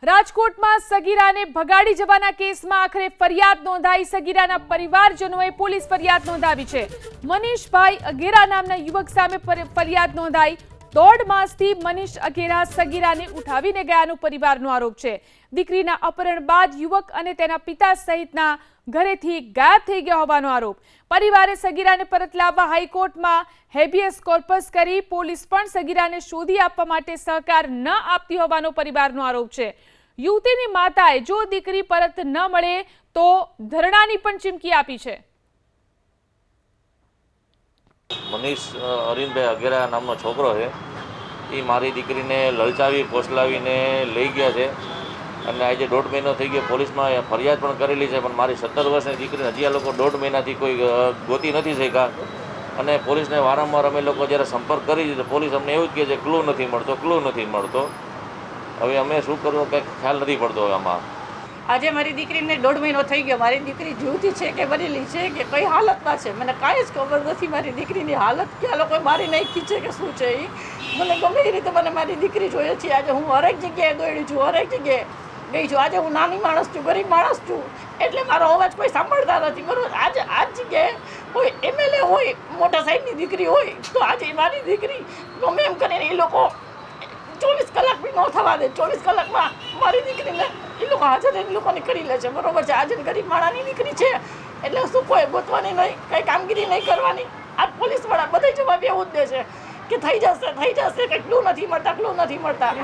રાજકોટમાં સગીરાને ભગાડી જવાના કેસમાં આખરે ફરિયાદ નોંધાઈ। સગીરાના પરિવારજનોએ પોલીસ ફરિયાદ નોંધાવી છે। મનીષભાઈ અઘેરા નામના યુવક સામે ફરિયાદ નોંધાઈ। 1.5 માસથી મનીષ અઘેરા સગીરાને ઉઠાવીને ગયાનો પરિવારનો આરોપ છે। દીકરીના અપહરણ બાદ યુવક અને તેના પિતા સહિતના ઘરેથી ગાયબ થઈ ગયા હોવાનો આરોપ। પરિવારે સગીરાને પરત લાવવા હાઈકોર્ટમાં હેબિયસ કોર્પસ કરી। પોલીસ પણ સગીરાને શોધી આપવા માટે સહકાર ન આપતી હોવાનો પરિવારનો આરોપ છે। યુવતીની માતાએ જો દીકરી પરત ન મળે તો ધરણાની પણ ચીમકી આપી છે। મનીષ અરવિંદભાઈ અઘેરા નામનો છોકરો છે, એ મારી દીકરીને લલચાવી પોસલાવીને લઈ ગયા છે અને આજે 1.5 મહિનો થઈ ગયો। પોલીસમાં ફરિયાદ પણ કરેલી છે, પણ મારી 17 વર્ષની દીકરીને હજી આ લોકો 1.5 મહિનાથી કોઈ ગોતી નથી શક્યા। અને પોલીસને વારંવાર અમે લોકો જ્યારે સંપર્ક કરી તો પોલીસ અમને એવું જ કહે છે ક્લુ નથી મળતો। હવે અમે શું કરવું કંઈ ખ્યાલ નથી પડતો હવે આમાં। આજે મારી દીકરીને 1.5 મહિનો થઈ ગયો। મારી દીકરી જીવતી છે કે મરેલી છે કે કઈ હાલતમાં છે મને કાંઈ જ ખબર નથી। મારી દીકરીની હાલત કે આ લોકોએ મારી નાખી છે કે શું છે એ મને ગમે એ રીતે મને મારી દીકરી જોઈએ છે। આજે હું હરેક જગ્યાએ દોડી છું, હરેક જગ્યાએ ગઈ છું। આજે હું નાની માણસ છું, ગરીબ માણસ છું, એટલે મારો અવાજ કોઈ સાંભળતા નથી, બરોબર। આજે આ જગ્યાએ કોઈ MLA હોય, મોટા સાહેબની દીકરી હોય તો આજે મારી દીકરી ગમે એમ કરીને એ લોકો 24 કલાક બી ન થવા દે। 24 કલાકમાં મારી દીકરીને એ લોકો હાજર એ લોકોને કરી લે છે, બરોબર છે। આજે ગરીબ માણાની દીકરી છે એટલે શું કોઈ ગોતવાની નહીં, કંઈ કામગીરી નહીં કરવાની। આ પોલીસવાળા બધા જવાબ એવું જ દે છે કે થઈ જશે, કંઈ ક્લુ નથી મળતા।